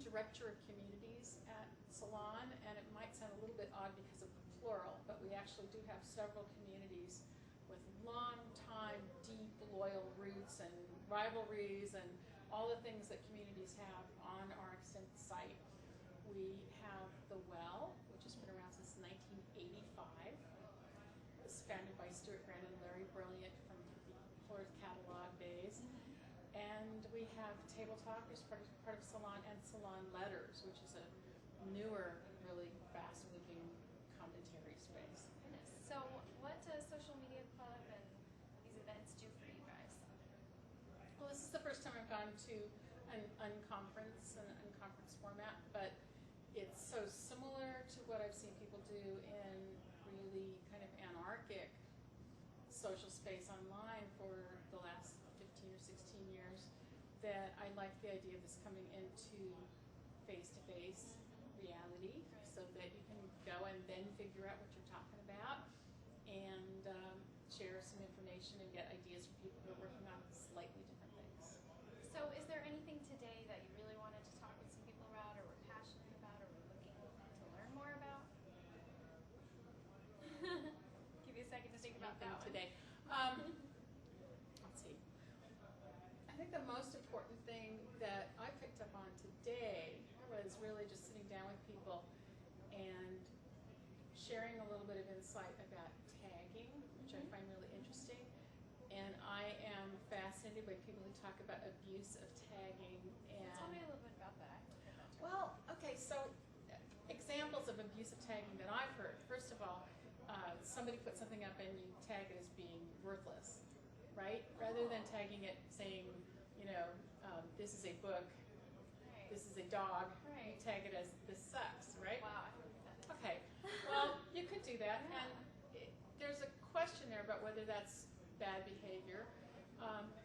director of communities at Salon, and it might sound a little bit odd because of the plural, but we actually do have several communities with long time, deep, loyal roots and rivalries and all the things that communities have on our extended site. We have The Well, which has been around since 1985. It was founded by Stuart Brand and Larry Brilliant from the Florida Catalog days. And we have Table Talk, which is part of Salon, and Salon Letters, which is a newer, really fast-moving commentary space. Goodness. So what does Social Media Club and these events do for you guys? Well, this is the first time I've gone to an unconference, an unconference format, but it's so similar to what I've seen people do in really kind of anarchic social space online for the last 15 or 16 years that I like the idea of this coming into face-to-face reality so that you can go and then figure out what you're talking about and share some information and get ideas from people who are working on slightly different things. So is there anything today that you really wanted to talk with some people about or were passionate about or were looking to learn more about? Give you a second to think about that one. Today. Let's see. I think the most important thing that I picked up on today was really just sitting down with people and sharing a little bit of insight about tagging, which I find really interesting. And I am fascinated by people who talk about abuse of tagging. And tell me a little bit about that. I haven't heard that term. Well, okay, so examples of abuse of tagging that I've heard. First of all, somebody puts something up and you tag it as being worthless, right? Rather than tagging it saying, you know, this is a book, Right. this is a dog, Right. you tag it as this sucks, right? Wow, I haven't done that. Okay, well, you could do that, Yeah. and there's a question there about whether that's bad behavior.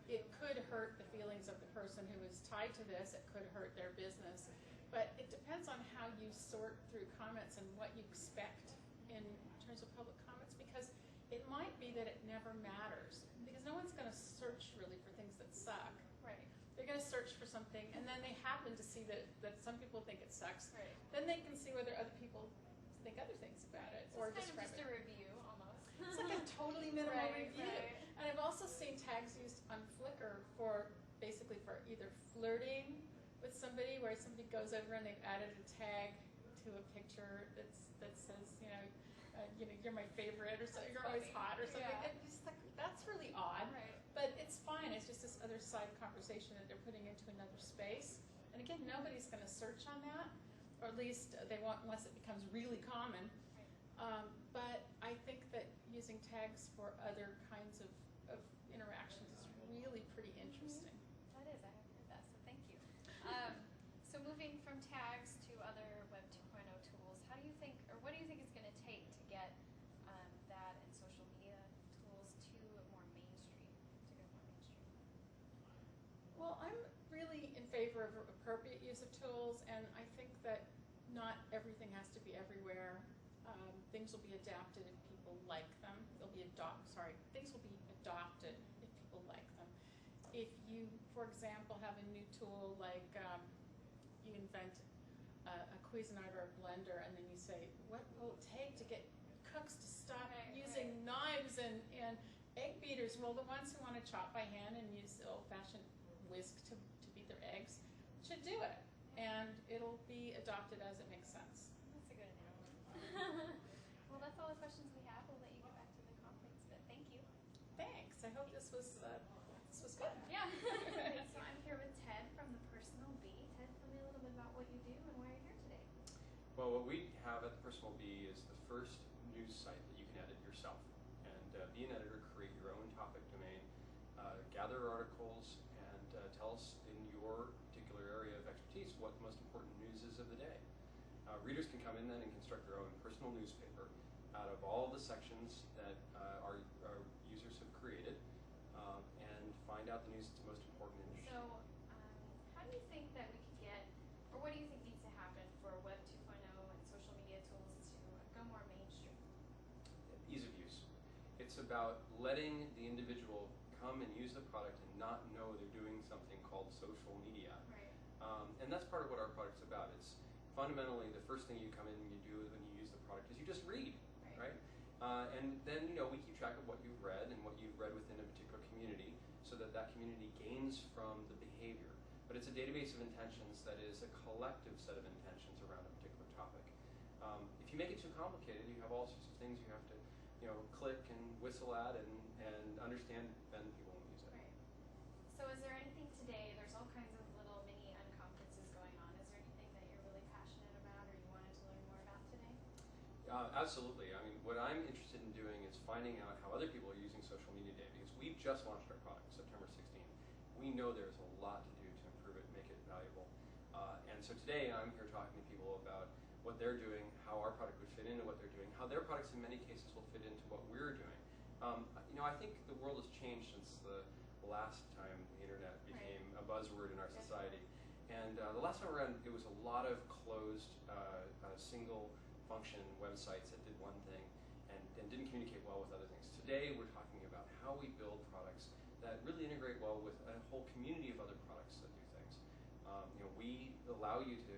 It could hurt the feelings of the person who is tied to this, it could hurt their business, but it depends on how you sort through comments and what you expect in terms of public comments, because it might be that it never matters, because no one's going to search really for things that suck. Right. They're going to search for something, and then they happen to see that some people think it sucks. Right. Then they can see whether other people think other things about it, So or it's kind of just describe a it. review, almost. It's like a totally minimal Right, review. right. And I've also seen tags used on Flickr for basically for either flirting with somebody, where somebody goes over and they've added a tag to a picture that says, you're my favorite, or so, you're always hot, or something. Yeah. And just like, that's really odd. Right. But it's fine. It's just this other side conversation that they're putting into another space. And again, nobody's going to search on that, or at least they won't unless it becomes really common. But I think that using tags for other kinds of interactions is really pretty interesting. That is, I haven't heard that, so thank you. So moving from tags to other Web 2.0 tools, how do you think, or what do you think it's going to take to get that and social media tools to more mainstream, to go more mainstream? Well, I'm really in favor of appropriate use of tools, and I think that not everything has to be everywhere. Things will be adapted if people like them. Things will be adopted if people like them. If you, for example, have a new tool like you invent a Cuisinart or a blender, and then you say, what will it take to get cooks to stop using knives and egg beaters? Well, the ones who want to chop by hand and use the old-fashioned whisk to beat their eggs should do it, and it'll be adopted as it makes sense. That's a good analogy. Well, that's all the questions we have. We'll let you get back to the conference, but thank you. Thanks. I hope this was good. Yeah. So I'm here with Ted from the Personal Bee. Ted, tell me a little bit about what you do and why you're here today. Well, what we have at the Personal Bee is the first news site that you can edit yourself. And be an editor, create your own topic domain, gather articles, and tell us in your particular area of expertise what the most important news is of the day. Readers can come in then and construct their own personal newspaper out of all the sections that our users have created, and find out the news that's most important and interesting. So, how do you think that we could get, or what do you think needs to happen for Web 2.0 and social media tools to go more mainstream? Ease of use. It's about letting the individual come and use the product and not know they're doing something called social media. Right. And that's part of what our product's about. It's fundamentally the first thing you come in and you do when you use the product is you just read, right? And then we keep track of what you've read and what you've read within a particular community, so that that community gains from the behavior. But it's a database of intentions that is a collective set of intentions around a particular topic. If you make it too complicated, you have all sorts of things you have to click and whistle at and understand, then people won't use it. Right. So is there anything today, there's all kinds of little mini unconferences going on. Is there anything that you're really passionate about or you wanted to learn more about today? Absolutely. I mean, what I'm interested in doing is finding out how other people are using social media today, because we've just launched our product September 16th. We know there's a lot to do to improve it, make it valuable. And so today I'm here talking to people about what they're doing, how our product would fit into what they're doing, how their products in many cases will fit into what we're doing. I think the world has changed since the last time the internet became a buzzword in our society. And the last time around, it was a lot of closed, single function websites that did one thing and didn't communicate well with other things. Today, we're talking about how we build products that really integrate well with a whole community of other products that do things. We allow you to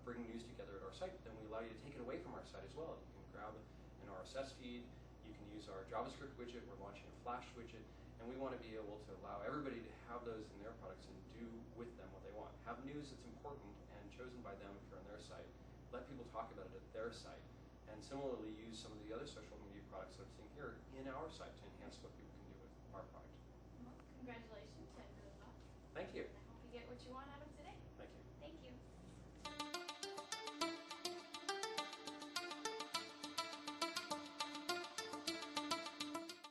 bring news together at our site, but then we allow you to take it away from our site as well. You can grab an RSS feed, you can use our JavaScript widget, we're launching a Flash widget, and we want to be able to allow everybody to have those in their products and do with them what they want. Have news that's important and chosen by them if you're on their site. Let people talk about it at their site. And similarly, use some of the other social media products that I'm seeing here in our site to enhance what people can do with our product. Well, congratulations and good luck. Thank you. And I hope you get what you want out of